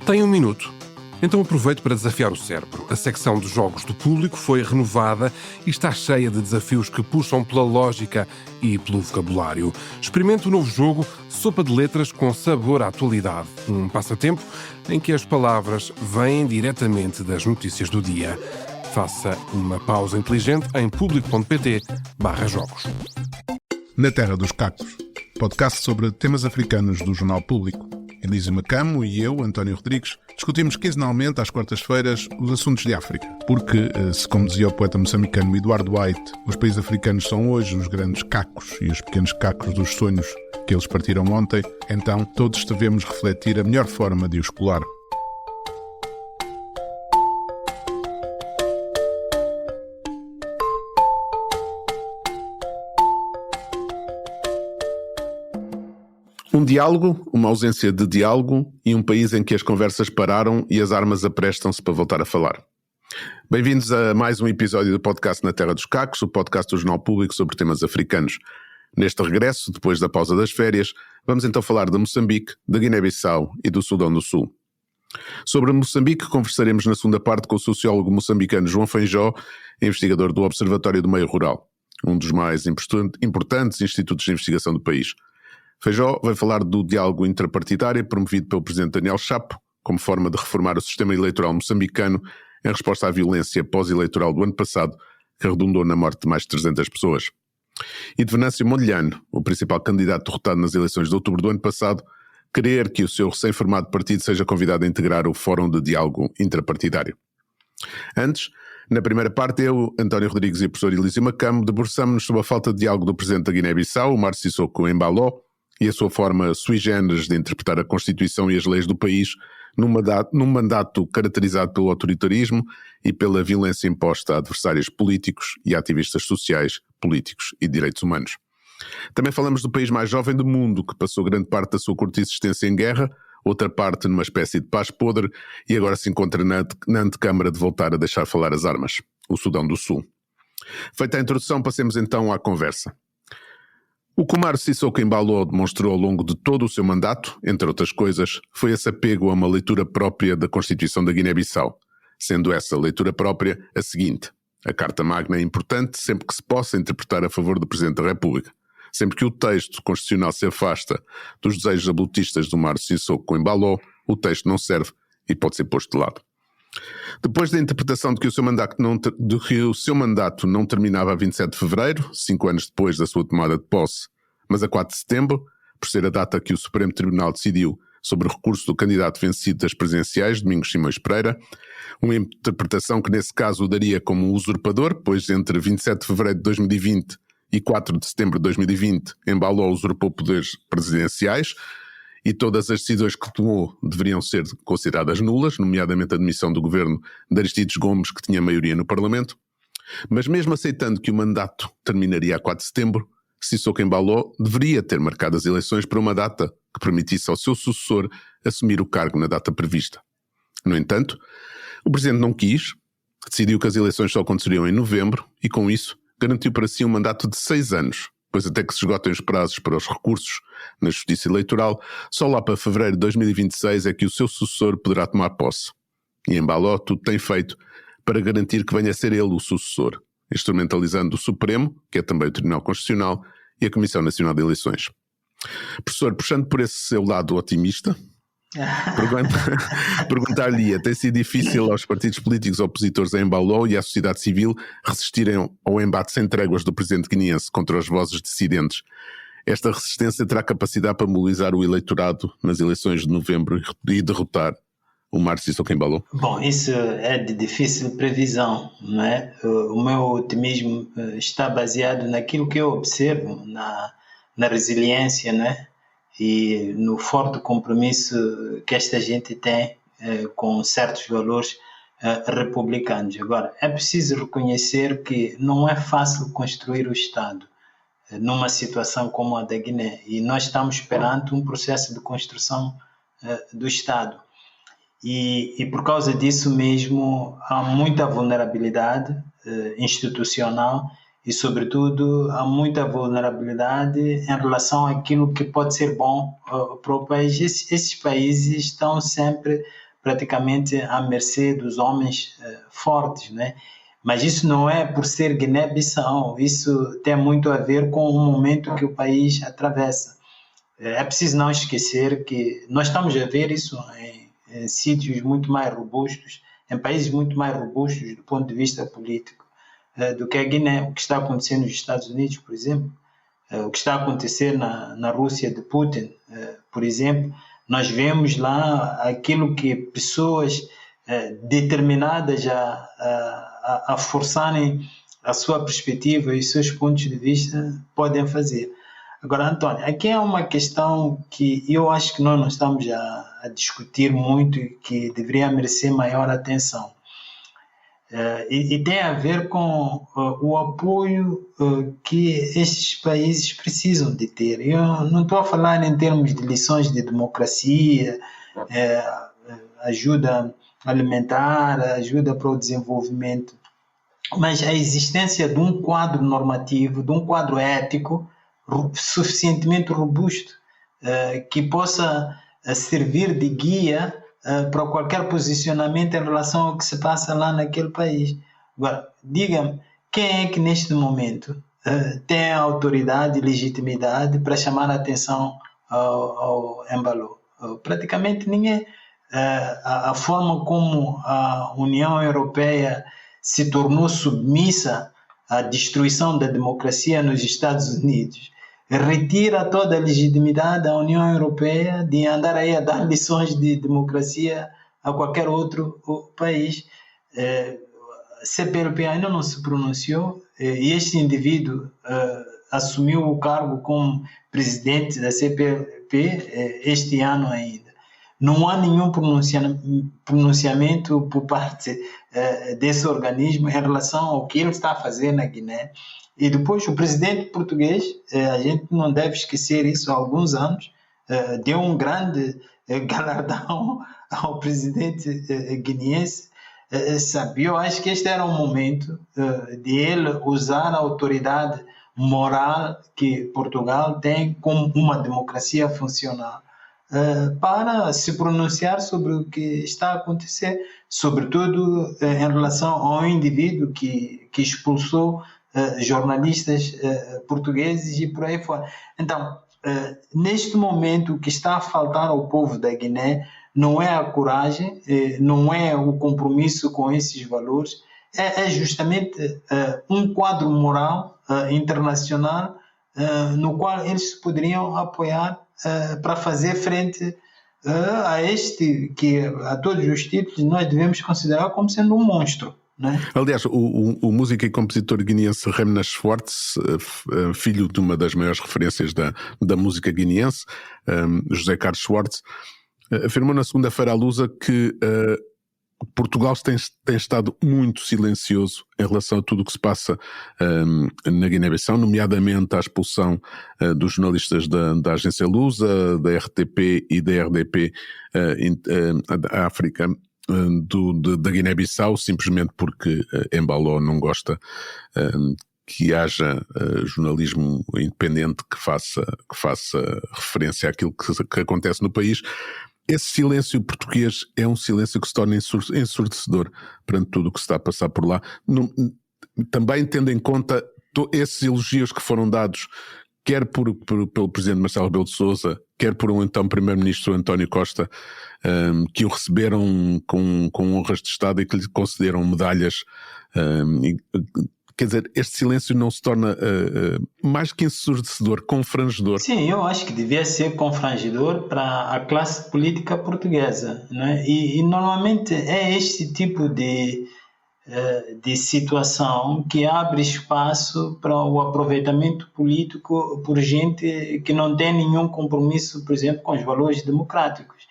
Tem um minuto? Então aproveito para desafiar o cérebro. A secção de jogos do público foi renovada e está cheia de desafios que puxam pela lógica e pelo vocabulário. Experimente o novo jogo Sopa de Letras com sabor à atualidade. Um passatempo em que as palavras vêm diretamente das notícias do dia. Faça uma pausa inteligente em público.pt/jogos. Na Terra dos Cactos, podcast sobre temas africanos do Jornal Público. Elísio Macamo e eu, António Rodrigues, discutimos quinzenalmente às quartas-feiras os assuntos de África. Porque, se como dizia o poeta moçambicano Eduardo White, os países africanos são hoje os grandes cacos e os pequenos cacos dos sonhos que eles partiram ontem, então todos devemos refletir a melhor forma de os colar. Um diálogo, uma ausência de diálogo e um país em que as conversas pararam e as armas aprestam-se para voltar a falar. Bem-vindos a mais um episódio do podcast Na Terra dos Cacos, o podcast do Jornal Público sobre temas africanos. Neste regresso, depois da pausa das férias, vamos então falar de Moçambique, da Guiné-Bissau e do Sudão do Sul. Sobre Moçambique conversaremos na segunda parte com o sociólogo moçambicano João Feijó, investigador do Observatório do Meio Rural, um dos mais importantes institutos de investigação do país. Feijó vai falar do diálogo intrapartidário promovido pelo presidente Daniel Chapo como forma de reformar o sistema eleitoral moçambicano em resposta à violência pós-eleitoral do ano passado, que redundou na morte de mais de 300 pessoas. E de Venâncio Mondlane, o principal candidato derrotado nas eleições de outubro do ano passado, querer que o seu recém-formado partido seja convidado a integrar o Fórum de Diálogo Intrapartidário. Antes, na primeira parte, eu, António Rodrigues e o professor Elísio Macamo debruçamos-nos sobre a falta de diálogo do presidente da Guiné-Bissau, Omar Sissoko Embaló, e a sua forma sui generis de interpretar a Constituição e as leis do país num mandato caracterizado pelo autoritarismo e pela violência imposta a adversários políticos e ativistas sociais, políticos e de direitos humanos. Também falamos do país mais jovem do mundo, que passou grande parte da sua curta existência em guerra, outra parte numa espécie de paz podre e agora se encontra na antecâmara de voltar a deixar falar as armas, o Sudão do Sul. Feita a introdução, passemos então à conversa. O que Omar Sissoko Embaló demonstrou ao longo de todo o seu mandato, entre outras coisas, foi esse apego a uma leitura própria da Constituição da Guiné-Bissau, sendo essa leitura própria a seguinte: a Carta Magna é importante sempre que se possa interpretar a favor do Presidente da República. Sempre que o texto constitucional se afasta dos desejos absolutistas de Omar Sissoko Embaló, o texto não serve e pode ser posto de lado. Depois da interpretação de que o seu mandato não terminava a 27 de fevereiro, 5 anos depois da sua tomada de posse, mas a 4 de setembro, por ser a data que o Supremo Tribunal decidiu sobre o recurso do candidato vencido das presidenciais, Domingos Simões Pereira, uma interpretação que nesse caso o daria como um usurpador, pois entre 27 de fevereiro de 2020 e 4 de setembro de 2020, Embaló usurpou poderes presidenciais, e todas as decisões que tomou deveriam ser consideradas nulas, nomeadamente a demissão do governo de Aristides Gomes, que tinha maioria no Parlamento. Mas mesmo aceitando que o mandato terminaria a 4 de setembro, Sissoko Embaló deveria ter marcado as eleições para uma data que permitisse ao seu sucessor assumir o cargo na data prevista. No entanto, o Presidente não quis, decidiu que as eleições só aconteceriam em novembro e, com isso, garantiu para si um mandato de 6 anos, pois até que se esgotem os prazos para os recursos na Justiça Eleitoral, só lá para fevereiro de 2026 é que o seu sucessor poderá tomar posse. E Embaló tudo tem feito para garantir que venha a ser ele o sucessor, instrumentalizando o Supremo, que é também o Tribunal Constitucional, e a Comissão Nacional de Eleições. Professor, puxando por esse seu lado otimista, perguntar-lhe, tem sido difícil aos partidos políticos opositores a Embaló e à sociedade civil resistirem ao embate sem tréguas do presidente guineense contra as vozes dissidentes. Esta resistência terá capacidade para mobilizar o eleitorado nas eleições de novembro e derrotar Omar Sissoko Embaló? Bom, isso é de difícil previsão, não é? O meu otimismo está baseado naquilo que eu observo, na resiliência, não é? E no forte compromisso que esta gente tem com certos valores republicanos. Agora, é preciso reconhecer que não é fácil construir o Estado numa situação como a da Guiné, e nós estamos perante um processo de construção do Estado. E por causa disso mesmo há muita vulnerabilidade institucional e, sobretudo, há muita vulnerabilidade em relação àquilo que pode ser bom para o país. Esses países estão sempre praticamente à mercê dos homens fortes, né? Mas isso não é por ser Guiné-Bissau, isso tem muito a ver com o momento que o país atravessa. É preciso não esquecer que nós estamos a ver isso em sítios muito mais robustos, em países muito mais robustos do ponto de vista político do que a Guiné. O que está acontecendo nos Estados Unidos, por exemplo, o que está a acontecer na Rússia de Putin, por exemplo, nós vemos lá aquilo que pessoas determinadas a forçarem a sua perspectiva e os seus pontos de vista podem fazer. Agora, António, aqui é uma questão que eu acho que nós não estamos a discutir muito e que deveria merecer maior atenção. E tem a ver com o apoio que estes países precisam de ter. Eu não estou a falar em termos de lições de democracia, ajuda alimentar, ajuda para o desenvolvimento, mas a existência de um quadro normativo, de um quadro ético suficientemente robusto, que possa servir de guia para qualquer posicionamento em relação ao que se passa lá naquele país. Agora, diga-me, quem é que neste momento tem a autoridade e legitimidade para chamar a atenção ao Embalo? Praticamente ninguém. A forma como a União Europeia se tornou submissa à destruição da democracia nos Estados Unidos retira toda a legitimidade à União Europeia de andar aí a dar lições de democracia a qualquer outro país. A CPLP ainda não se pronunciou e este indivíduo assumiu o cargo como presidente da CPLP este ano ainda. Não há nenhum pronunciamento por parte desse organismo em relação ao que ele está a fazer na Guiné. E depois o presidente português, a gente não deve esquecer isso, há alguns anos, deu um grande galardão ao presidente guineense. Eu acho que este era o momento de ele usar a autoridade moral que Portugal tem como uma democracia funcional para se pronunciar sobre o que está a acontecer, sobretudo em relação ao indivíduo que expulsou jornalistas portugueses e por aí fora. Então, neste momento, o que está a faltar ao povo da Guiné não é a coragem, não é o compromisso com esses valores, é justamente um quadro moral internacional no qual eles poderiam apoiar para fazer frente a este que, a todos os títulos, nós devemos considerar como sendo um monstro. Né? Aliás, o músico e compositor guineense Remna Schwartz, filho de uma das maiores referências da música guineense, José Carlos Schwartz, afirmou na segunda-feira à Lusa que Portugal tem estado muito silencioso em relação a tudo o que se passa na Guiné-Bissau, nomeadamente a expulsão dos jornalistas da agência Lusa, da RTP e da RDP África, da Guiné-Bissau, simplesmente porque Embalo não gosta que haja jornalismo independente que faça referência àquilo que acontece no país. Esse silêncio português é um silêncio que se torna ensurdecedor perante tudo o que se está a passar por lá. Também tendo em conta esses elogios que foram dados, quer pelo presidente Marcelo Rebelo de Sousa, quer por então primeiro-ministro António Costa, que o receberam com honras de Estado e que lhe concederam medalhas. Quer dizer, este silêncio não se torna mais que ensurdecedor, confrangedor? Sim, eu acho que devia ser confrangedor para a classe política portuguesa, né? E normalmente é este tipo de situação que abre espaço para o aproveitamento político por gente que não tem nenhum compromisso, por exemplo, com os valores democráticos.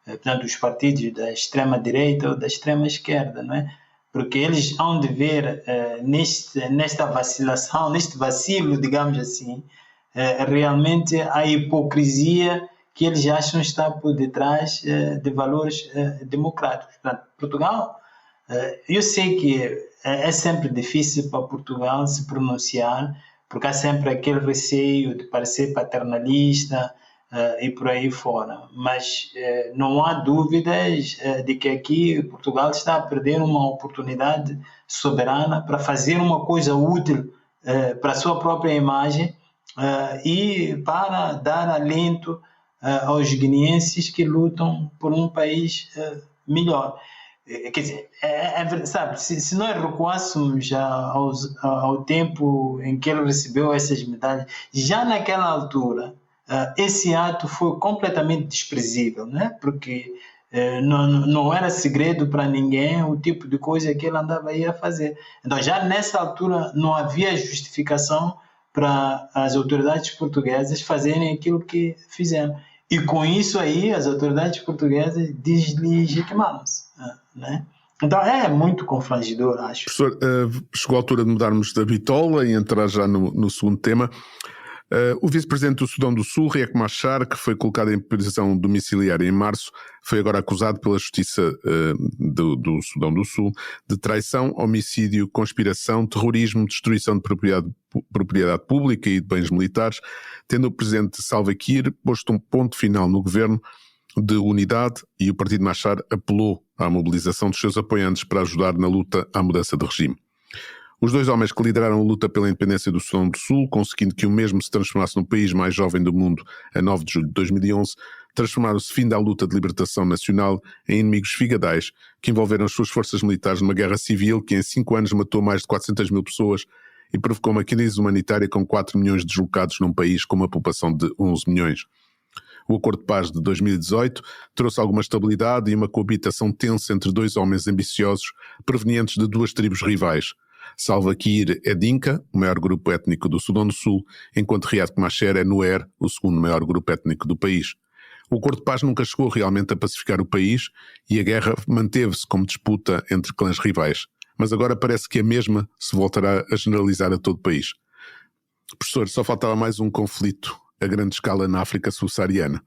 Portanto, os partidos da extrema-direita ou da extrema-esquerda, não é? Porque eles hão de ver nesta vacilação, neste vacilo, digamos assim, realmente a hipocrisia que eles acham estar por detrás de valores democráticos. Portanto, Portugal, eu sei que é sempre difícil para Portugal se pronunciar, porque há sempre aquele receio de parecer paternalista, e por aí fora. Mas não há dúvidas de que aqui Portugal está a perder uma oportunidade soberana para fazer uma coisa útil para a sua própria imagem e para dar alento aos guineenses que lutam por um país melhor. Quer dizer, sabe, se nós recuássemos ao tempo em que ele recebeu essas medalhas, já naquela altura, esse ato foi completamente desprezível, né? Porque não era segredo para ninguém o tipo de coisa que ele andava aí a fazer. Então, já nessa altura, não havia justificação para as autoridades portuguesas fazerem aquilo que fizeram. E com isso aí, as autoridades portuguesas deslegitimaram-se, né? Então é muito confrangedor, acho. Professor, chegou a altura de mudarmos da bitola e entrar já no segundo tema. O vice-presidente do Sudão do Sul, Riek Machar, que foi colocado em prisão domiciliar em março, foi agora acusado pela Justiça do Sudão do Sul de traição, homicídio, conspiração, terrorismo, destruição de propriedade pública e de bens militares, tendo o presidente Salva Kiir posto um ponto final no governo de unidade, e o partido Machar apelou à mobilização dos seus apoiantes para ajudar na luta à mudança de regime. Os dois homens que lideraram a luta pela independência do Sudão do Sul, conseguindo que o mesmo se transformasse no país mais jovem do mundo a 9 de julho de 2011, transformaram-se, fim da luta de libertação nacional, em inimigos figadais que envolveram as suas forças militares numa guerra civil que em 5 anos matou mais de 400 mil pessoas e provocou uma crise humanitária com 4 milhões de deslocados num país com uma população de 11 milhões. O Acordo de Paz de 2018 trouxe alguma estabilidade e uma coabitação tensa entre dois homens ambiciosos provenientes de duas tribos rivais. Salva Kiir é Dinka, o maior grupo étnico do Sudão do Sul, enquanto Riek Machar é Nuer, o segundo maior grupo étnico do país. O Acordo de Paz nunca chegou realmente a pacificar o país e a guerra manteve-se como disputa entre clãs rivais. Mas agora parece que a mesma se voltará a generalizar a todo o país. Professor, só faltava mais um conflito a grande escala na África subsaariana.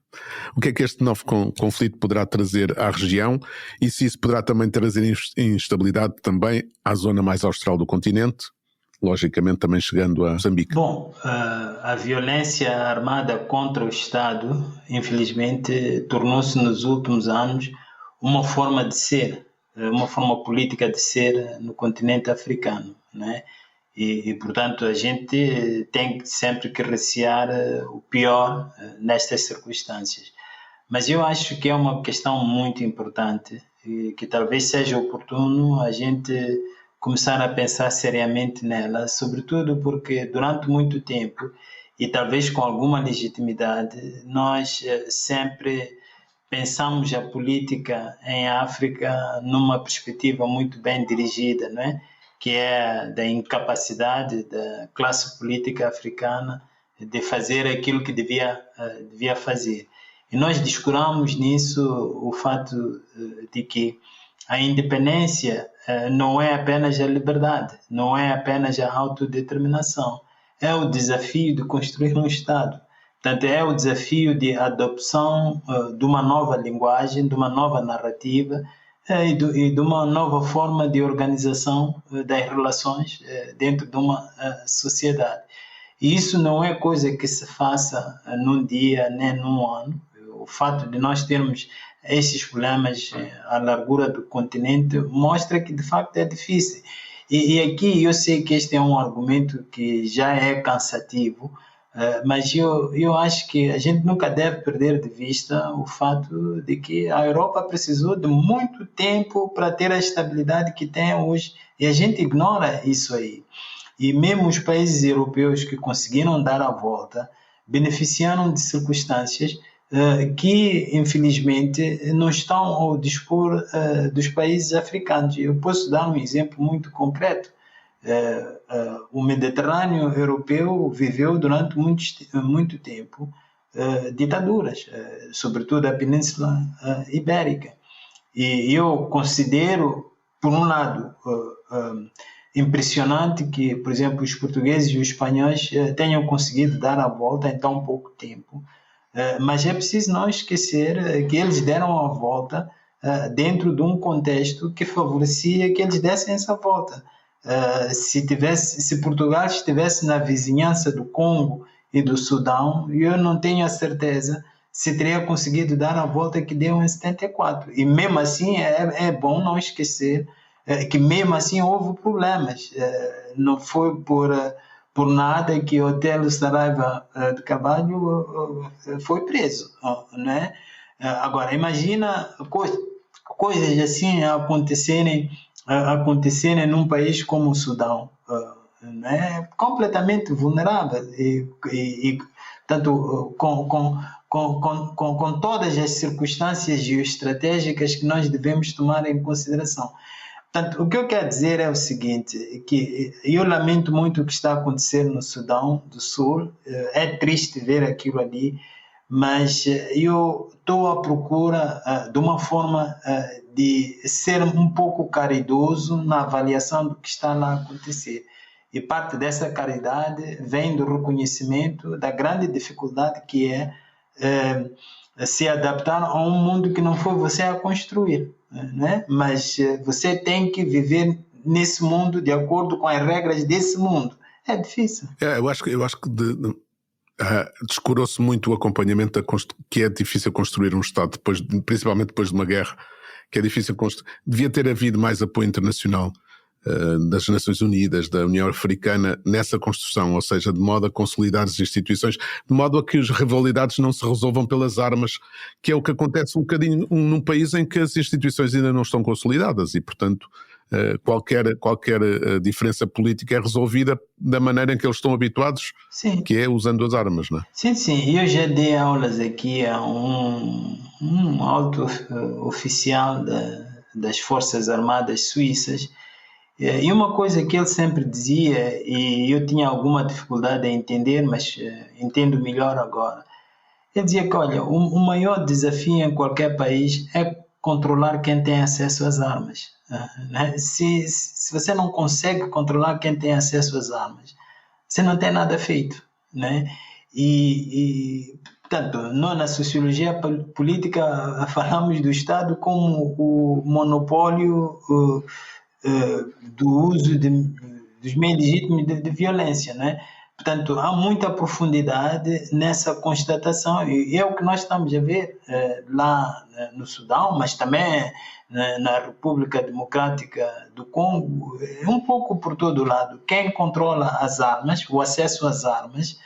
O que é que este novo conflito poderá trazer à região e se isso poderá também trazer instabilidade também à zona mais austral do continente, logicamente também chegando a Moçambique? Bom, a violência armada contra o Estado, infelizmente, tornou-se nos últimos anos uma forma de ser, uma forma política de ser no continente africano, né? E, portanto, a gente tem sempre que recear o pior nestas circunstâncias. Mas eu acho que é uma questão muito importante e que talvez seja oportuno a gente começar a pensar seriamente nela, sobretudo porque durante muito tempo, e talvez com alguma legitimidade, nós sempre pensamos a política em África numa perspectiva muito bem dirigida, não é? Que é da incapacidade da classe política africana de fazer aquilo que devia fazer. E nós descuramos nisso o fato de que a independência não é apenas a liberdade, não é apenas a autodeterminação, é o desafio de construir um Estado. Portanto, é o desafio de adopção de uma nova linguagem, de uma nova narrativa, e de uma nova forma de organização das relações dentro de uma sociedade. E isso não é coisa que se faça num dia nem num ano. O fato de nós termos esses problemas à largura do continente mostra que de facto é difícil. E aqui eu sei que este é um argumento que já é cansativo, mas eu acho que a gente nunca deve perder de vista o fato de que a Europa precisou de muito tempo para ter a estabilidade que tem hoje, e a gente ignora isso aí. E mesmo os países europeus que conseguiram dar a volta beneficiaram de circunstâncias que, infelizmente, não estão ao dispor dos países africanos. Eu posso dar um exemplo muito concreto. O Mediterrâneo europeu viveu durante muito tempo ditaduras, sobretudo a Península Ibérica. E eu considero, por um lado, impressionante que, por exemplo, os portugueses e os espanhóis tenham conseguido dar a volta em tão pouco tempo, mas é preciso não esquecer que eles deram a volta dentro de um contexto que favorecia que eles dessem essa volta. Se Portugal estivesse na vizinhança do Congo e do Sudão, eu não tenho a certeza se teria conseguido dar a volta que deu em 74. E mesmo assim é bom não esquecer que mesmo assim houve problemas. Não foi por nada que o Otelo Saraiva de Carvalho foi preso, né? Agora, imagina coisas assim acontecerem num país como o Sudão, né? Completamente vulnerável e tanto com todas as circunstâncias geoestratégicas que nós devemos tomar em consideração. Portanto, o que eu quero dizer é o seguinte, que eu lamento muito o que está acontecendo no Sudão do Sul, é triste ver aquilo ali, mas eu estou à procura de uma forma de ser um pouco caridoso na avaliação do que está lá a acontecer. E parte dessa caridade vem do reconhecimento da grande dificuldade que é se adaptar a um mundo que não foi você a construir, né? Mas você tem que viver nesse mundo de acordo com as regras desse mundo. É difícil. Eu acho que descurou-se muito o acompanhamento que é difícil construir um Estado, principalmente depois de uma guerra, que é difícil construir. Devia ter havido mais apoio internacional das Nações Unidas, da União Africana, nessa construção, ou seja, de modo a consolidar as instituições, de modo a que as rivalidades não se resolvam pelas armas, que é o que acontece um bocadinho num país em que as instituições ainda não estão consolidadas e, portanto, qualquer diferença política é resolvida da maneira em que eles estão habituados, sim, que é usando as armas, não é? Sim. Eu já dei aulas aqui a um alto oficial das Forças Armadas Suíças. E uma coisa que ele sempre dizia, e eu tinha alguma dificuldade em entender, mas entendo melhor agora, ele dizia que, olha, o maior desafio em qualquer país é controlar quem tem acesso às armas. Né? Se você não consegue controlar quem tem acesso às armas, você não tem nada feito. Né? Portanto, nós na sociologia política falamos do Estado como o monopólio do uso dos meios legítimos de violência, né? Portanto, há muita profundidade nessa constatação e é o que nós estamos a ver lá no Sudão, mas também na República Democrática do Congo, um pouco por todo lado. Quem controla as armas, o acesso às armas,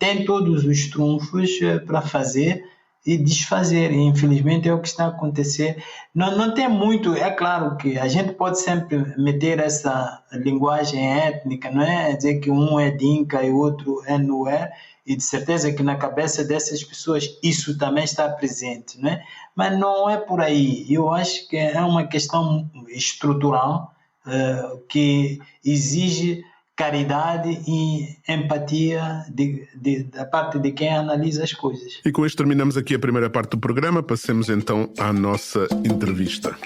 tem todos os trunfos para fazer e desfazer, e infelizmente é o que está a acontecer. Não tem muito, é claro que a gente pode sempre meter essa linguagem étnica, não é? Dizer que um é Dinka e o outro é Nuer, e de certeza que na cabeça dessas pessoas isso também está presente, não é? Mas não é por aí. Eu acho que é uma questão estrutural que exige caridade e empatia da parte de quem analisa as coisas. E com isto terminamos aqui a primeira parte do programa. Passemos então à nossa entrevista.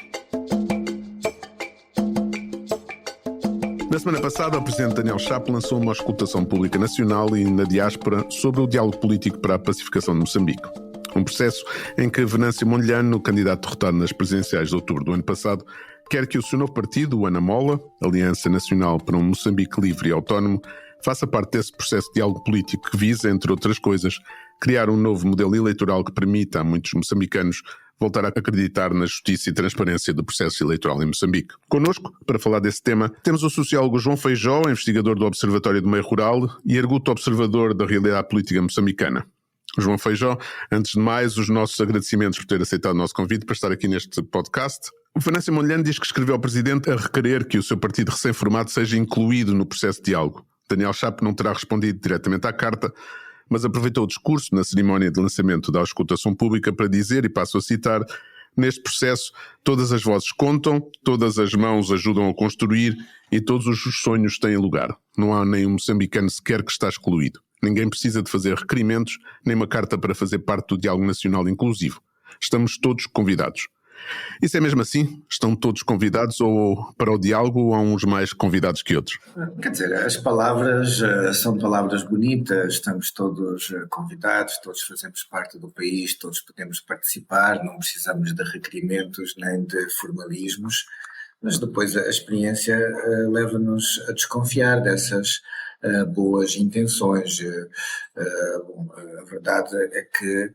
Na semana passada, o presidente Daniel Chapo lançou uma auscultação pública nacional e na diáspora sobre o diálogo político para a pacificação de Moçambique. Um processo em que Venâncio Mondlane, candidato derrotado nas presidenciais de outubro do ano passado, quer que o seu novo partido, o Anamola, Aliança Nacional para um Moçambique Livre e Autónomo, faça parte desse processo de diálogo político que visa, entre outras coisas, criar um novo modelo eleitoral que permita a muitos moçambicanos voltar a acreditar na justiça e transparência do processo eleitoral em Moçambique. Connosco, para falar desse tema, temos o sociólogo João Feijó, investigador do Observatório do Meio Rural e arguto observador da realidade política moçambicana. João Feijó, antes de mais, os nossos agradecimentos por ter aceitado o nosso convite para estar aqui neste podcast. O Venâncio Mondlane diz que escreveu ao Presidente a requerer que o seu partido recém-formado seja incluído no processo de diálogo. Daniel Chapo não terá respondido diretamente à carta, mas aproveitou o discurso na cerimónia de lançamento da auscultação pública para dizer, e passo a citar, neste processo todas as vozes contam, todas as mãos ajudam a construir e todos os sonhos têm lugar. Não há nenhum moçambicano sequer que está excluído. Ninguém precisa de fazer requerimentos, nem uma carta para fazer parte do diálogo nacional inclusivo. Estamos todos convidados. Isso é mesmo assim? Estão todos convidados ou para o diálogo há uns mais convidados que outros? Quer dizer, as palavras são palavras bonitas, estamos todos convidados, todos fazemos parte do país, todos podemos participar, não precisamos de requerimentos nem de formalismos, mas depois a experiência leva-nos a desconfiar dessas boas intenções. A verdade é que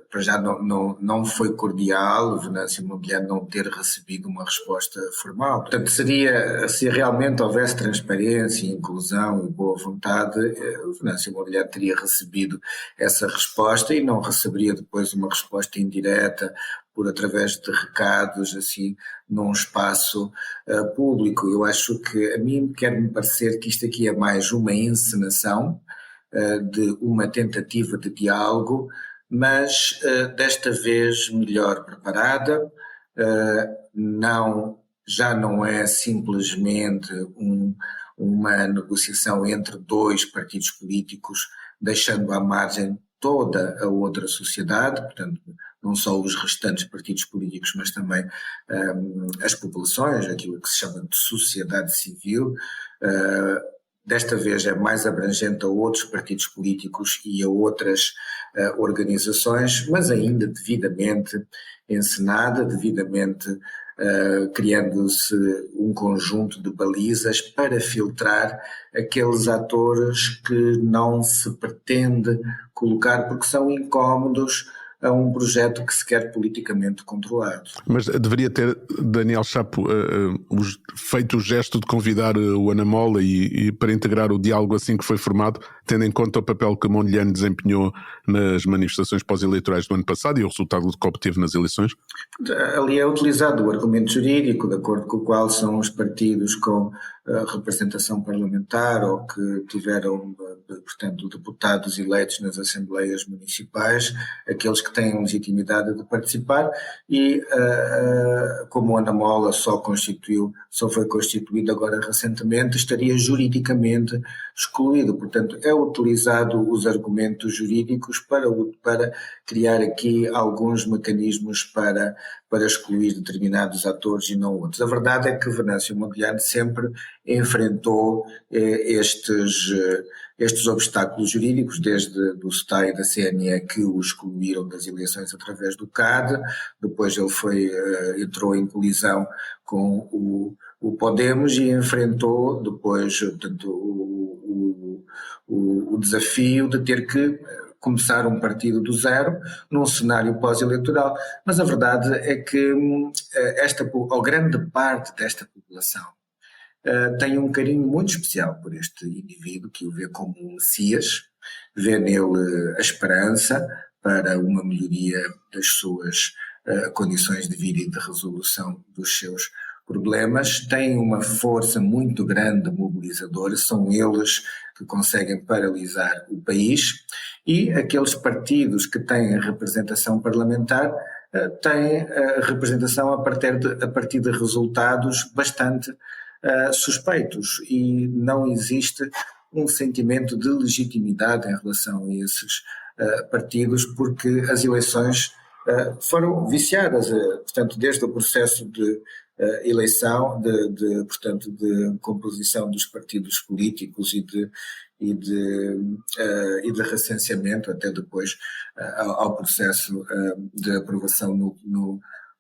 para já não foi cordial o Venâncio Mondlane não ter recebido uma resposta formal. Portanto, se realmente houvesse transparência, inclusão e boa vontade, o Venâncio Mondlane teria recebido essa resposta e não receberia depois uma resposta indireta através de recados, assim, num espaço público. Eu acho que, a mim quer-me parecer que isto aqui é mais uma encenação de uma tentativa de diálogo, mas desta vez melhor preparada, já não é simplesmente uma negociação entre dois partidos políticos, deixando à margem toda a outra sociedade, portanto, não só os restantes partidos políticos, mas também as populações, aquilo que se chama de sociedade civil. Desta vez é mais abrangente a outros partidos políticos e a outras organizações, mas ainda devidamente encenada, devidamente criando-se um conjunto de balizas para filtrar aqueles atores que não se pretende colocar porque são incómodos a um projeto que se quer politicamente controlado. Mas deveria ter Daniel Chapo feito o gesto de convidar o Ana Mola e para integrar o diálogo assim que foi formado, tendo em conta o papel que Mondlane desempenhou nas manifestações pós-eleitorais do ano passado e o resultado que obteve nas eleições? Ali é utilizado o argumento jurídico, de acordo com o qual são os partidos com representação parlamentar ou que tiveram, portanto, deputados eleitos nas assembleias municipais, aqueles que têm legitimidade de participar e como a Ana Mola só foi constituído agora recentemente, estaria juridicamente excluído. Portanto, é utilizado os argumentos jurídicos para criar aqui alguns mecanismos para excluir determinados atores e não outros. A verdade é que Venâncio Mondlane sempre enfrentou estes obstáculos jurídicos, desde o SETAI e da CNE que o excluíram das eleições através do CAD, depois ele entrou em colisão com o Podemos e enfrentou depois, portanto, o desafio de ter que começar um partido do zero num cenário pós-eleitoral. Mas a verdade é que a grande parte desta população tem um carinho muito especial por este indivíduo, que o vê como um messias, vê nele a esperança para uma melhoria das suas condições de vida e de resolução dos seus problemas, tem uma força muito grande mobilizadora, são eles que conseguem paralisar o país e aqueles partidos que têm a representação parlamentar têm a representação a partir de resultados bastante suspeitos e não existe um sentimento de legitimidade em relação a esses partidos porque as eleições foram viciadas, portanto, desde o processo de eleição, portanto, de composição dos partidos políticos e de recenseamento, até depois ao processo de aprovação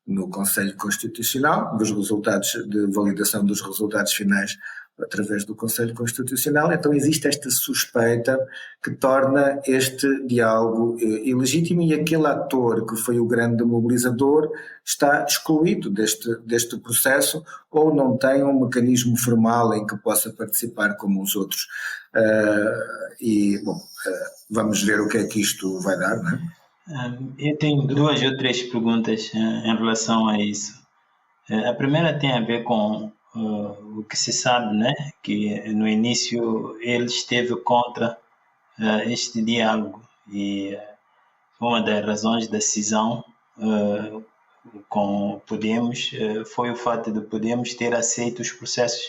no Conselho Constitucional, dos resultados de validação dos resultados finais através do Conselho Constitucional. Então existe esta suspeita que torna este diálogo ilegítimo e aquele ator que foi o grande mobilizador está excluído deste processo ou não tem um mecanismo formal em que possa participar como os outros. Vamos ver o que é que isto vai dar, não é? Eu tenho 2 ou 3 perguntas em relação a isso. A primeira tem a ver com o que se sabe, né? Que no início ele esteve contra este diálogo e uma das razões da cisão com Podemos foi o fato de Podemos ter aceito os processos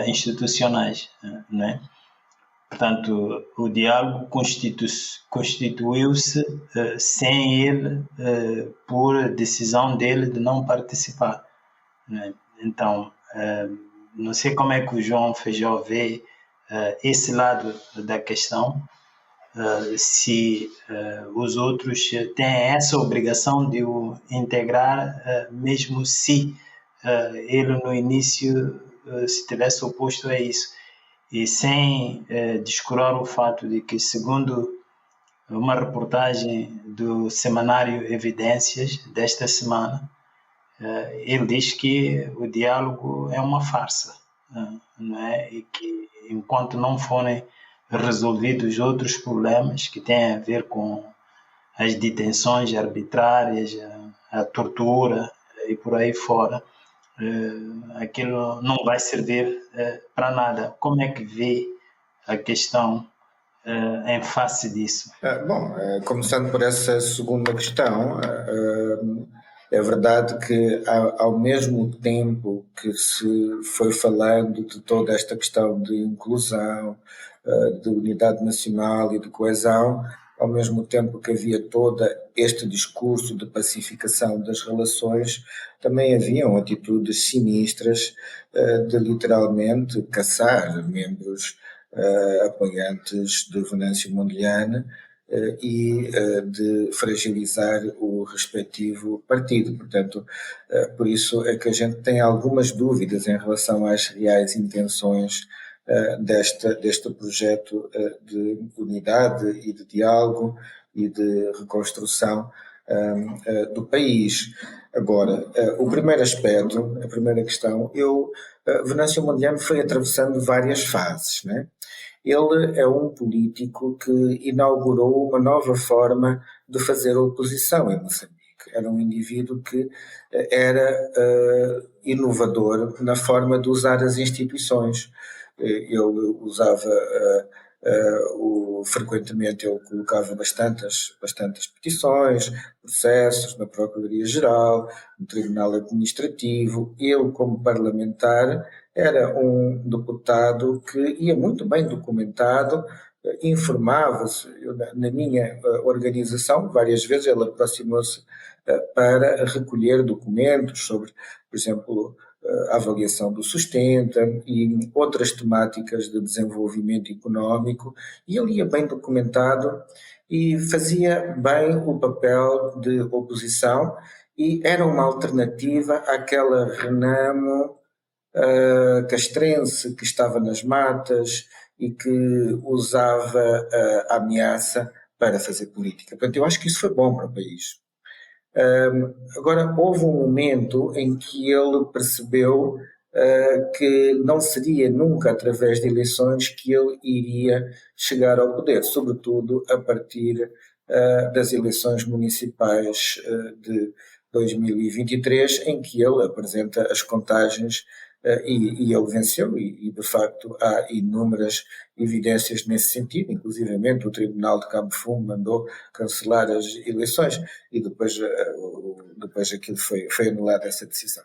institucionais, né? Portanto, o diálogo constituiu-se sem ele, por decisão dele de não participar, né? Então, não sei como é que o João Feijó vê esse lado da questão, se os outros têm essa obrigação de o integrar, mesmo se ele no início se tivesse oposto a isso. E sem descurar o fato de que, segundo uma reportagem do semanário Evidências desta semana. Ele diz que o diálogo é uma farsa, não é? E que enquanto não forem resolvidos outros problemas que têm a ver com as detenções arbitrárias, a tortura e por aí fora, aquilo não vai servir para nada. Como é que vê a questão em face disso? Começando por essa segunda questão, é verdade que ao mesmo tempo que se foi falando de toda esta questão de inclusão, de unidade nacional e de coesão, ao mesmo tempo que havia todo este discurso de pacificação das relações, também haviam atitudes sinistras de literalmente caçar membros apoiantes de Venâncio Mondlane e de fragilizar o respectivo partido. Portanto, por isso é que a gente tem algumas dúvidas em relação às reais intenções deste projeto de unidade e de diálogo e de reconstrução do país. Agora, o primeiro aspecto, a primeira questão, Venâncio Mondlane foi atravessando várias fases, né? Ele é um político que inaugurou uma nova forma de fazer oposição em Moçambique. Era um indivíduo que era inovador na forma de usar as instituições. Ele usava frequentemente, ele colocava bastantes petições, processos na Procuradoria-Geral, no Tribunal Administrativo. Ele, como parlamentar, era um deputado que ia muito bem documentado, informava-se. Na minha organização, várias vezes ele aproximou-se para recolher documentos sobre, por exemplo, a avaliação do sustenta e outras temáticas de desenvolvimento económico, e ele ia bem documentado e fazia bem o papel de oposição e era uma alternativa àquela Renamo castrense que estava nas matas e que usava a ameaça para fazer política. Portanto, eu acho que isso foi bom para o país. Agora, houve um momento em que ele percebeu que não seria nunca através de eleições que ele iria chegar ao poder, sobretudo a partir das eleições municipais de 2023, em que ele apresenta as contagens e ele venceu, e de facto há inúmeras evidências nesse sentido, inclusivamente o Tribunal de Cabo Fundo mandou cancelar as eleições e depois aquilo foi anulada essa decisão.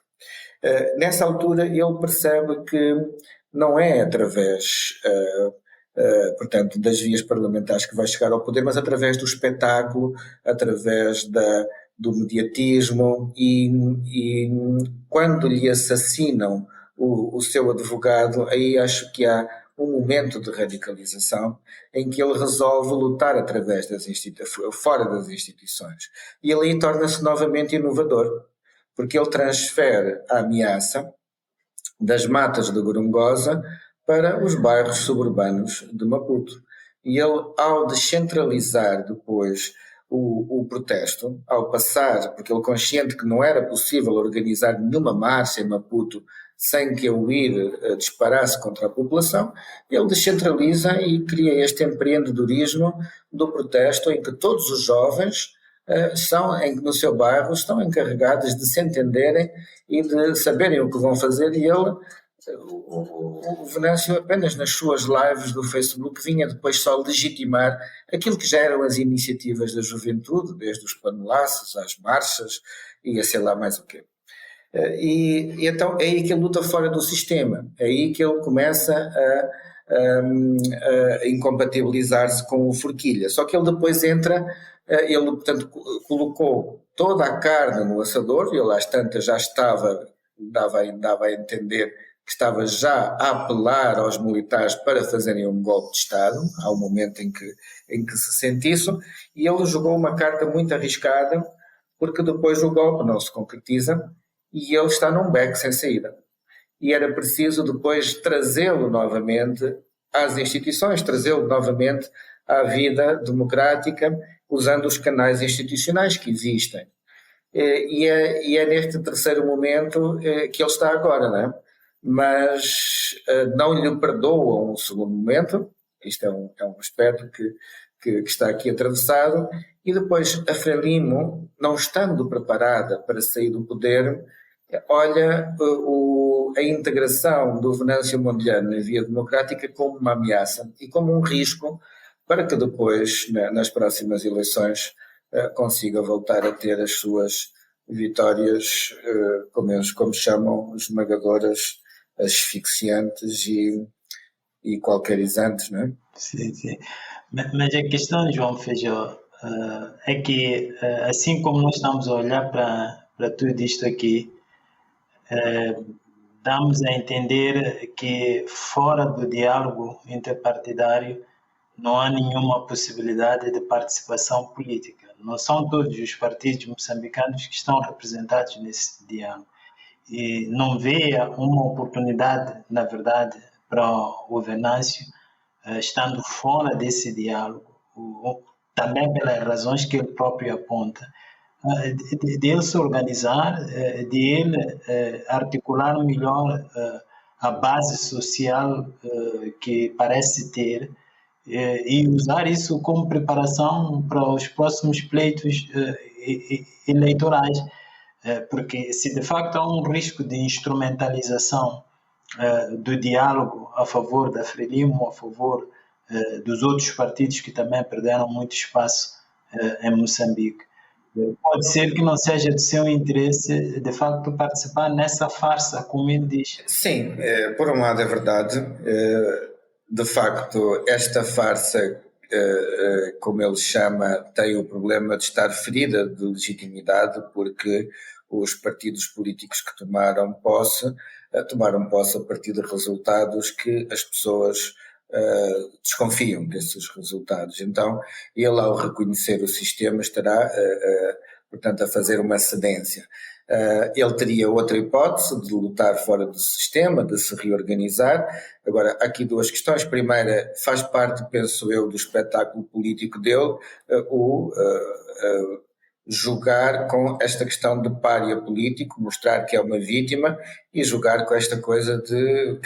Nessa altura ele percebe que não é através, portanto, das vias parlamentares que vai chegar ao poder, mas através do espetáculo, através do mediatismo e quando lhe assassinam o seu advogado, aí acho que há um momento de radicalização em que ele resolve lutar através fora das instituições. E ele aí torna-se novamente inovador, porque ele transfere a ameaça das matas de Gorongosa para os bairros suburbanos de Maputo. E ele, ao descentralizar depois o protesto, ao passar, porque ele consciente que não era possível organizar nenhuma marcha em Maputo sem que a UIR disparasse contra a população, ele descentraliza e cria este empreendedorismo do protesto em que todos os jovens no seu bairro estão encarregados de se entenderem e de saberem o que vão fazer, e o Venâncio apenas nas suas lives do Facebook vinha depois só legitimar aquilo que já eram as iniciativas da juventude, desde os panelaços às marchas e a sei lá mais o quê. E então é aí que ele luta fora do sistema, é aí que ele começa a incompatibilizar-se com o Forquilha. Só que ele depois entra, ele portanto colocou toda a carne no assador, e ele às tantas já dava a entender que estava já a apelar aos militares para fazerem um golpe de Estado, há um momento em que se sente isso, e ele jogou uma carta muito arriscada, porque depois o golpe não se concretiza, e ele está num beco sem saída. E era preciso depois trazê-lo novamente às instituições, trazê-lo novamente à vida democrática, usando os canais institucionais que existem. E é neste terceiro momento que ele está agora, não é? Mas não lhe perdoam o segundo momento, isto é um aspecto que está aqui atravessado, e depois a Frelimo, não estando preparada para sair do poder, olha a integração do Venâncio Mondlane na via democrática como uma ameaça e como um risco para que depois, nas próximas eleições, consiga voltar a ter as suas vitórias, como chamam, esmagadoras, asfixiantes e qualquerizantes, não é? Sim, sim. Mas a questão, João Feijó, é que, assim como nós estamos a olhar para tudo isto aqui, damos a entender que fora do diálogo interpartidário não há nenhuma possibilidade de participação política. Não são todos os partidos moçambicanos que estão representados nesse diálogo. E não vê uma oportunidade, na verdade, para o Venâncio, estando fora desse diálogo, também pelas razões que ele próprio aponta, de ele se organizar, de ele articular melhor a base social que parece ter, e usar isso como preparação para os próximos pleitos eleitorais, porque se de facto há um risco de instrumentalização do diálogo a favor da Frelimo, a favor dos outros partidos que também perderam muito espaço em Moçambique, pode ser que não seja de seu interesse, de facto, participar nessa farsa, como ele diz. Sim, por um lado é verdade. De facto, esta farsa, como ele chama, tem o problema de estar ferida de legitimidade, porque os partidos políticos que tomaram posse a partir de resultados que as pessoas desconfiam desses resultados. Então, ele, ao reconhecer o sistema, estará, portanto, a fazer uma cedência. Ele teria outra hipótese de lutar fora do sistema, de se reorganizar. Agora, há aqui duas questões. Primeira, faz parte, penso eu, do espetáculo político dele, jogar com esta questão de pária político, mostrar que é uma vítima e jogar com esta coisa de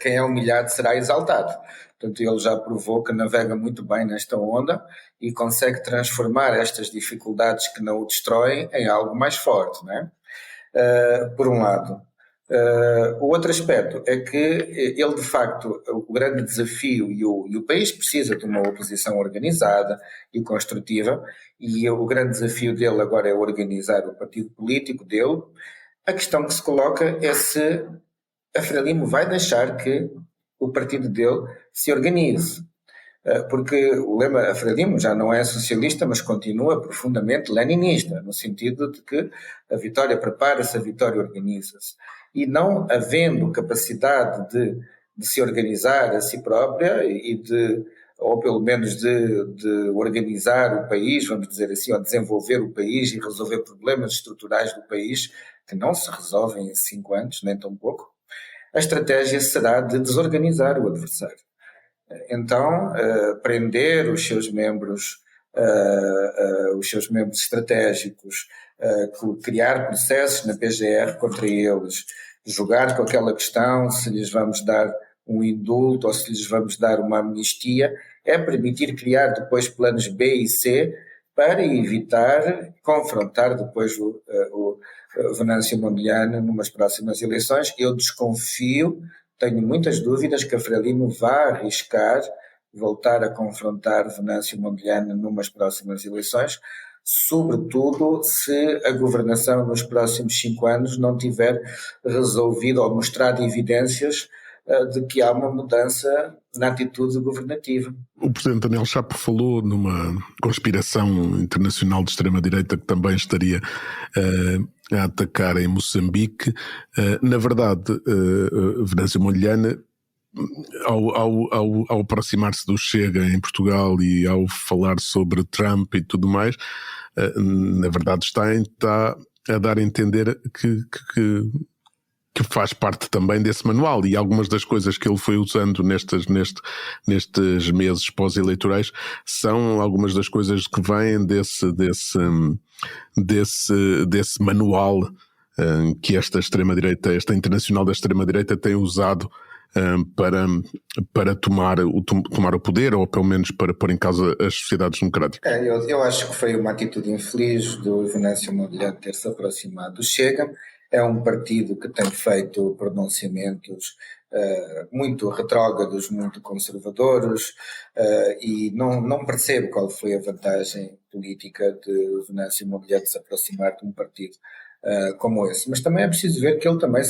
quem é humilhado será exaltado. Portanto, ele já provou que navega muito bem nesta onda e consegue transformar estas dificuldades que não o destroem em algo mais forte, não é? Por um lado. O outro aspecto é que ele, de facto, o grande desafio, e o país precisa de uma oposição organizada e construtiva, e o grande desafio dele agora é organizar o partido político dele. A questão que se coloca é se a Frelimo vai deixar que o partido dele se organize. Porque o lema, a Frelimo já não é socialista, mas continua profundamente leninista, no sentido de que a vitória prepara-se, a vitória organiza-se. E não havendo capacidade de se organizar a si própria ou pelo menos de organizar o país, vamos dizer assim, ou desenvolver o país e resolver problemas estruturais do país, que não se resolvem em 5 anos, nem tão pouco, a estratégia será de desorganizar o adversário. Então, prender os seus membros estratégicos, criar processos na PGR contra eles, jogar com aquela questão se lhes vamos dar um indulto ou se lhes vamos dar uma amnistia, é permitir criar depois planos B e C para evitar confrontar depois o Venâncio Mondlane numas próximas eleições. Eu desconfio, tenho muitas dúvidas que a Frelimo vá arriscar voltar a confrontar Venâncio Mondlane numas próximas eleições, sobretudo se a governação nos próximos 5 anos não tiver resolvido ou mostrado evidências de que há uma mudança na atitude governativa. O Presidente Daniel Chapo falou numa conspiração internacional de extrema-direita que também estaria a atacar em Moçambique. Na verdade, Venâncio Mondlane, ao aproximar-se do Chega em Portugal e ao falar sobre Trump e tudo mais, na verdade está a dar a entender que faz parte também desse manual, e algumas das coisas que ele foi usando nestes meses pós-eleitorais são algumas das coisas que vêm desse manual que esta extrema-direita, esta internacional da extrema-direita tem usado para tomar o poder, ou pelo menos para pôr em causa as sociedades democráticas. Eu acho que foi uma atitude infeliz do Venâncio Mondlane ter se aproximado do Chega. É um partido que tem feito pronunciamentos muito retrógrados, muito conservadores, e não percebo qual foi a vantagem política de Venâncio Mondlane de se aproximar de um partido como esse. Mas também é preciso ver que ele também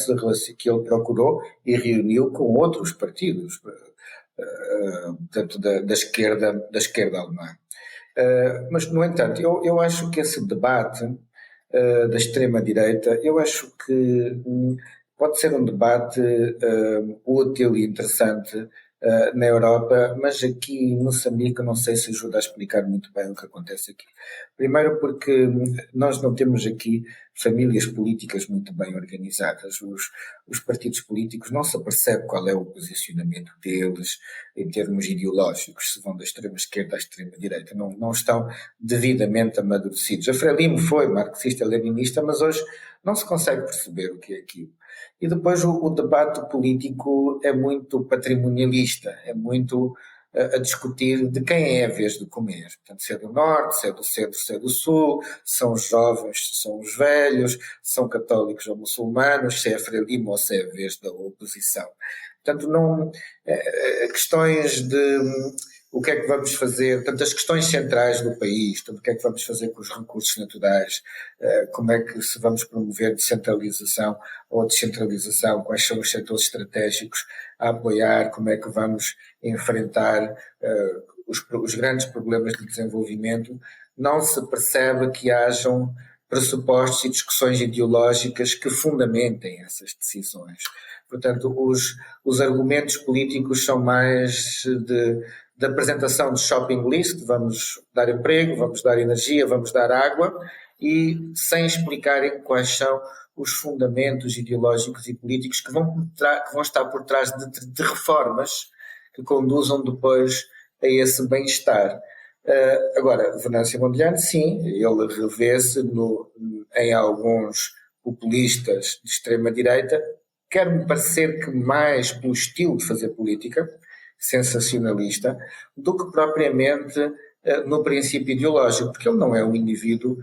que ele procurou e reuniu com outros partidos, portanto, da esquerda alemã. Mas, no entanto, eu acho que esse debate da extrema-direita, eu acho que pode ser um debate útil e interessante na Europa, mas aqui em Moçambique não sei se ajuda a explicar muito bem o que acontece aqui. Primeiro porque nós não temos aqui famílias políticas muito bem organizadas. Os partidos políticos não se apercebe qual é o posicionamento deles em termos ideológicos, se vão da extrema-esquerda à extrema-direita. Não estão devidamente amadurecidos. A Frelimo foi marxista-leninista, mas hoje não se consegue perceber o que é aquilo. E depois o debate político é muito patrimonialista, é muito a discutir de quem é a vez de comer. Portanto, se é do norte, se é do centro, se é do sul, são os jovens, se são os velhos, se são católicos ou muçulmanos, se é a Frelimo ou se é a vez da oposição. Portanto, questões de o que é que vamos fazer, portanto, as questões centrais do país, portanto, o que é que vamos fazer com os recursos naturais, como é que se vamos promover descentralização ou descentralização, quais são os setores estratégicos a apoiar, como é que vamos enfrentar os grandes problemas de desenvolvimento, não se percebe que hajam pressupostos e discussões ideológicas que fundamentem essas decisões. Portanto, os argumentos políticos são mais de apresentação de shopping list, vamos dar emprego, vamos dar energia, vamos dar água, e sem explicarem quais são os fundamentos ideológicos e políticos que vão estar por trás de reformas que conduzam depois a esse bem-estar. Agora, Venâncio Mondlane, sim, ele revê-se em alguns populistas de extrema-direita, quer-me parecer que mais pelo estilo de fazer política, sensacionalista, do que propriamente no princípio ideológico, porque ele não é um indivíduo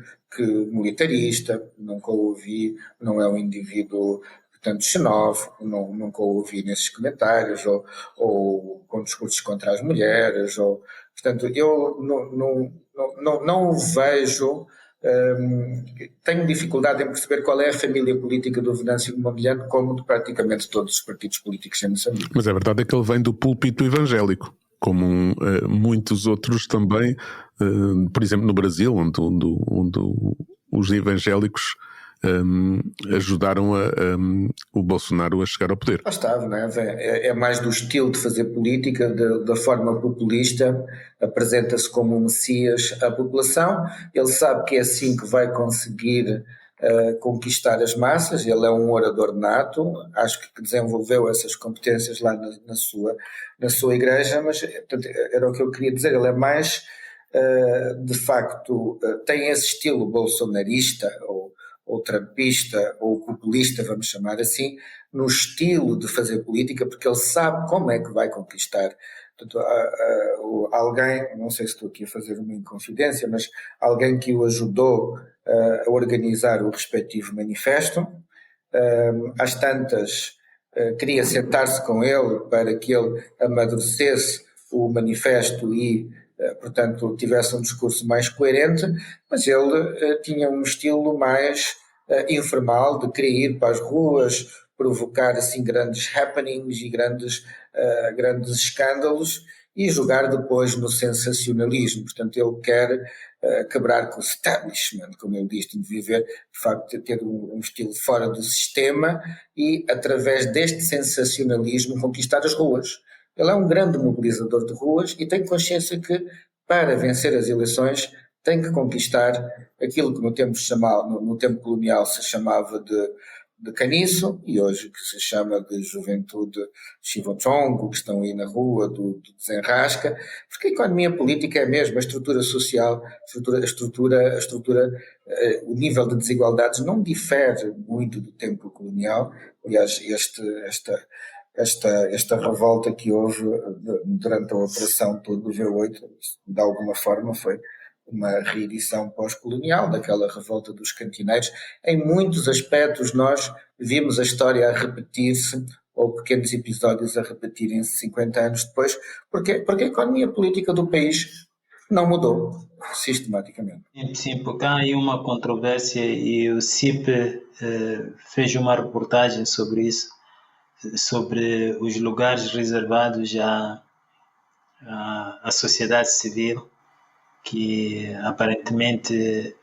militarista, nunca o ouvi, não é um indivíduo, portanto, xenófobo, nunca o ouvi nesses comentários, ou com discursos contra as mulheres, portanto, eu não o vejo. Tenho dificuldade em perceber qual é a família política do Venâncio Mondlane, como de praticamente todos os partidos políticos em Moçambique. Mas a verdade é que ele vem do púlpito evangélico, como muitos outros também, por exemplo no Brasil, onde os evangélicos ajudaram o Bolsonaro a chegar ao poder. Lá está, não é mais do estilo de fazer política, da forma populista, apresenta-se como um messias à população, ele sabe que é assim que vai conseguir conquistar as massas, ele é um orador nato, acho que desenvolveu essas competências lá na sua igreja, mas portanto, era o que eu queria dizer, ele é mais, de facto, tem esse estilo bolsonarista, ou trumpista, ou populista, vamos chamar assim, no estilo de fazer política, porque ele sabe como é que vai conquistar. Portanto, alguém, não sei se estou aqui a fazer uma inconfidência, mas alguém que o ajudou a organizar o respectivo manifesto, às tantas queria sentar-se com ele para que ele amadurecesse o manifesto e portanto, tivesse um discurso mais coerente, mas ele tinha um estilo mais informal, de querer ir para as ruas, provocar assim grandes happenings e grandes escândalos e jogar depois no sensacionalismo. Portanto, ele quer quebrar com o establishment, como ele diz, de viver, de facto, ter um estilo fora do sistema e, através deste sensacionalismo, conquistar as ruas. Ele é um grande mobilizador de ruas e tem consciência que, para vencer as eleições, tem que conquistar aquilo que no tempo colonial se chamava de caniço, e hoje que se chama de Juventude Chivochongo, que estão aí na rua do Desenrasca, porque a economia política é a mesma, a estrutura social, o nível de desigualdades não difere muito do tempo colonial. Aliás, esta revolta que houve durante a operação toda do V8, de alguma forma foi uma reedição pós-colonial daquela revolta dos cantineiros. Em muitos aspectos nós vimos a história a repetir-se, ou pequenos episódios a repetirem-se 50 anos depois, porque a economia política do país não mudou sistematicamente. Sim, porque há aí uma controvérsia e o CIP fez uma reportagem sobre isso, sobre os lugares reservados à sociedade civil, que aparentemente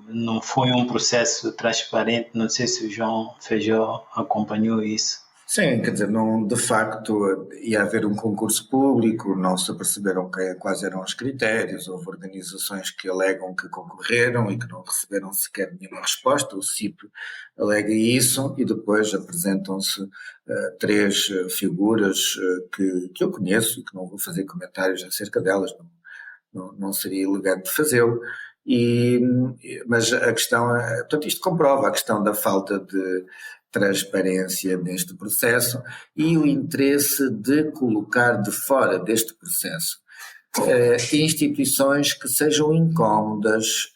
não foi um processo transparente. Não sei se o João Feijó acompanhou isso. Sim, quer dizer, não, de facto ia haver um concurso público, não se perceberam quais eram os critérios, houve organizações que alegam que concorreram e que não receberam sequer nenhuma resposta, o CIP alega isso, e depois apresentam-se três figuras que eu conheço e que não vou fazer comentários acerca delas, não seria elegante fazê-lo, mas a questão, portanto, isto comprova a questão da falta de transparência neste processo e o interesse de colocar de fora deste processo instituições que sejam incómodas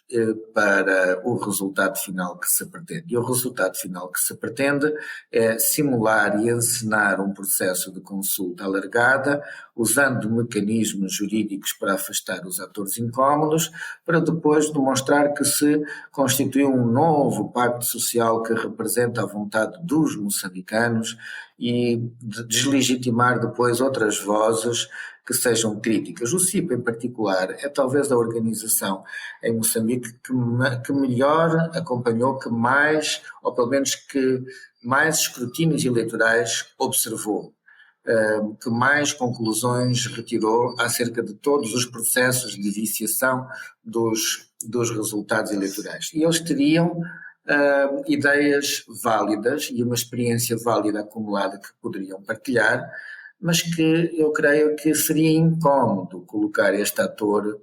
para o resultado final que se pretende. E o resultado final que se pretende é simular e encenar um processo de consulta alargada, usando mecanismos jurídicos para afastar os atores incómodos, para depois demonstrar que se constituiu um novo pacto social que representa a vontade dos moçambicanos e deslegitimar depois outras vozes que sejam críticas. O CIP, em particular, é talvez a organização em Moçambique que melhor acompanhou, que mais, ou pelo menos que mais escrutínios eleitorais observou, que mais conclusões retirou acerca de todos os processos de viciação dos resultados eleitorais. E eles teriam ideias válidas e uma experiência válida acumulada que poderiam partilhar, mas que eu creio que seria incómodo colocar este ator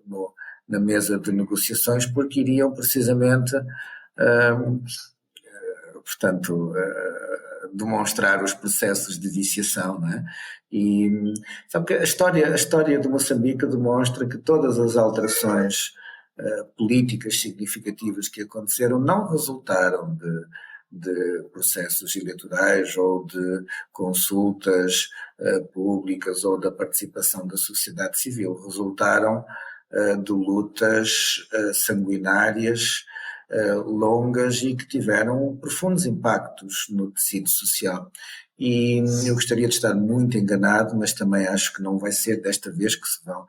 na mesa de negociações, porque iriam precisamente, demonstrar os processos de viciação, não é? E sabe que a história de Moçambique demonstra que todas as alterações políticas significativas que aconteceram não resultaram de processos eleitorais ou de consultas públicas ou da participação da sociedade civil, resultaram de lutas sanguinárias, longas e que tiveram profundos impactos no tecido social. E eu gostaria de estar muito enganado, mas também acho que não vai ser desta vez que se vão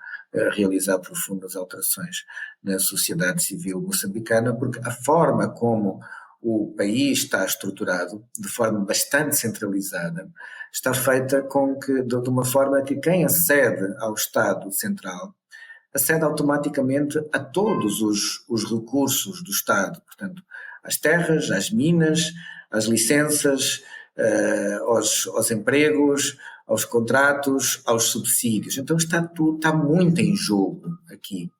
realizar profundas alterações na sociedade civil moçambicana, porque a forma como o país está estruturado, de forma bastante centralizada, está feita de uma forma que quem acede ao Estado Central acede automaticamente a todos os recursos do Estado, portanto, às terras, às minas, às licenças, aos empregos, aos contratos, aos subsídios. Então está muito em jogo aqui.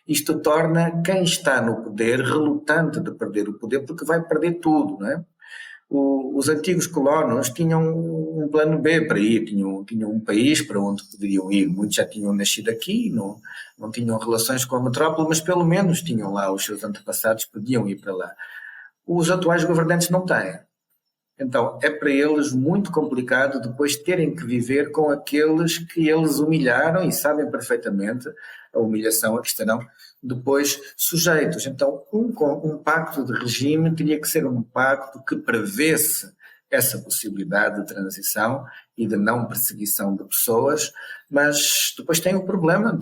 Isto torna quem está no poder relutante de perder o poder, porque vai perder tudo, não é? Os antigos colonos tinham um plano B para ir, tinham um país para onde poderiam ir. Muitos já tinham nascido aqui, não tinham relações com a metrópole, mas pelo menos tinham lá os seus antepassados, podiam ir para lá. Os atuais governantes não têm. Então, é para eles muito complicado depois terem que viver com aqueles que eles humilharam e sabem perfeitamente a humilhação a que estarão depois sujeitos. Então, um pacto de regime teria que ser um pacto que prevesse essa possibilidade de transição e de não perseguição de pessoas, mas depois tem o problema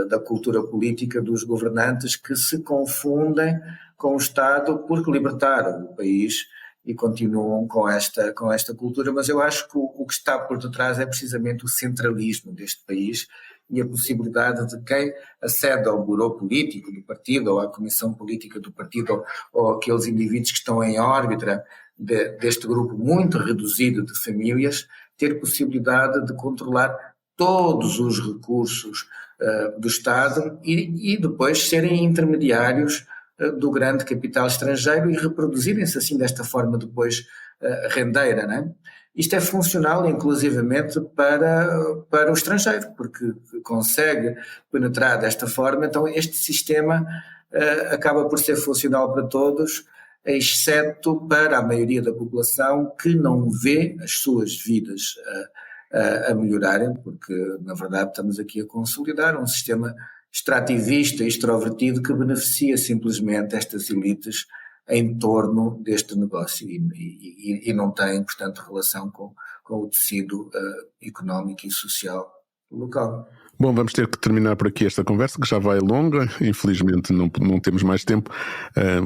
da cultura política dos governantes que se confundem com o Estado porque libertaram o país e continuam com esta cultura, mas eu acho que o que está por detrás é precisamente o centralismo deste país e a possibilidade de quem acede ao burô político do partido ou à comissão política do partido ou aqueles indivíduos que estão em órbita deste grupo muito reduzido de famílias ter possibilidade de controlar todos os recursos do Estado e depois serem intermediários do grande capital estrangeiro e reproduzirem-se assim desta forma depois rendeira, né? Isto é funcional inclusivamente para o estrangeiro, porque consegue penetrar desta forma, então este sistema acaba por ser funcional para todos, exceto para a maioria da população que não vê as suas vidas a melhorarem, porque na verdade estamos aqui a consolidar um sistema extrativista e extrovertido que beneficia simplesmente estas elites em torno deste negócio e não tem, portanto, relação com o tecido económico e social local. Bom, vamos ter que terminar por aqui esta conversa, que já vai longa, infelizmente não temos mais tempo.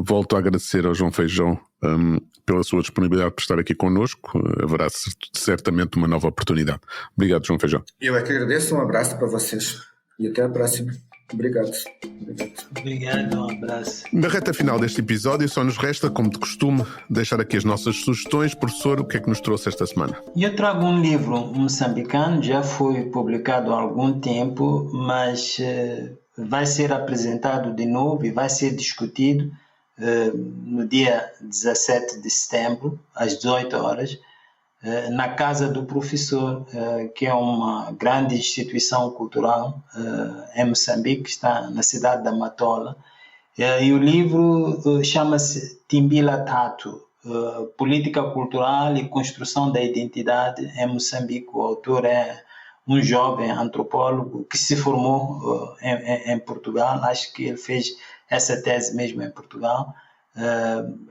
Volto a agradecer ao João Feijó pela sua disponibilidade por estar aqui connosco. Haverá certamente uma nova oportunidade. Obrigado, João Feijó. Eu é que agradeço, um abraço para vocês e até a próxima. Obrigado. Obrigado, um abraço. Na reta final deste episódio só nos resta, como de costume, deixar aqui as nossas sugestões. Professor, o que é que nos trouxe esta semana? Eu trago um livro moçambicano, já foi publicado há algum tempo, mas vai ser apresentado de novo e vai ser discutido no dia 17 de setembro, às 18 horas, na Casa do Professor, que é uma grande instituição cultural em Moçambique, que está na cidade da Matola. E o livro chama-se Timbila Tatu, Política Cultural e Construção da Identidade em Moçambique. O autor é um jovem antropólogo que se formou em Portugal, acho que ele fez essa tese mesmo em Portugal.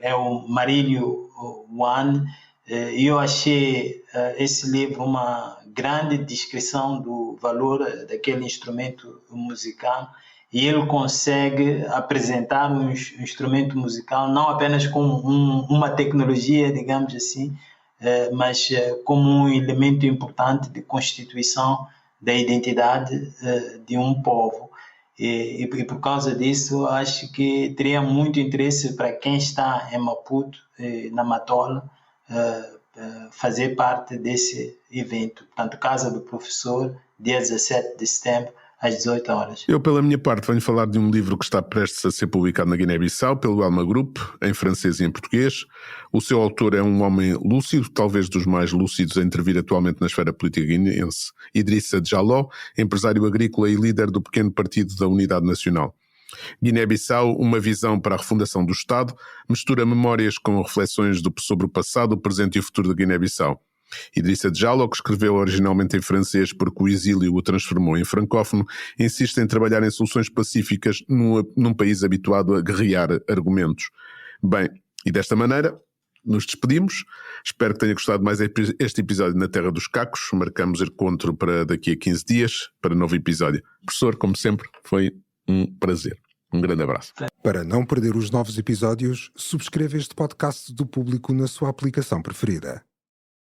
É o Marílio Wan. E eu achei esse livro uma grande descrição do valor daquele instrumento musical, e ele consegue apresentar um instrumento musical não apenas como uma tecnologia, digamos assim, mas como um elemento importante de constituição da identidade de um povo. E por causa disso, acho que teria muito interesse para quem está em Maputo, na Matola, fazer parte desse evento. Portanto, Casa do Professor, dia 17 de setembro, às 18 horas. Eu, pela minha parte, venho falar de um livro que está prestes a ser publicado na Guiné-Bissau pelo Alma Group, em francês e em português. O seu autor é um homem lúcido, talvez dos mais lúcidos a intervir atualmente na esfera política guineense, Idrissa Diallo, empresário agrícola e líder do pequeno partido da Unidade Nacional. Guiné-Bissau, uma visão para a refundação do Estado, mistura memórias com reflexões sobre o passado, o presente e o futuro da Guiné-Bissau. Idrissa Diallo, que escreveu originalmente em francês porque o exílio o transformou em francófono, insiste em trabalhar em soluções pacíficas num país habituado a guerrear argumentos. Bem, e desta maneira nos despedimos. Espero que tenha gostado mais este episódio na Terra dos Cacos. Marcamos encontro para daqui a 15 dias para novo episódio. Professor, como sempre, foi um prazer. Um grande abraço. Para não perder os novos episódios, subscreva este podcast do Público na sua aplicação preferida.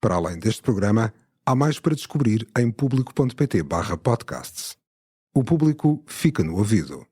Para além deste programa, há mais para descobrir em público.pt/podcasts. O Público fica no ouvido.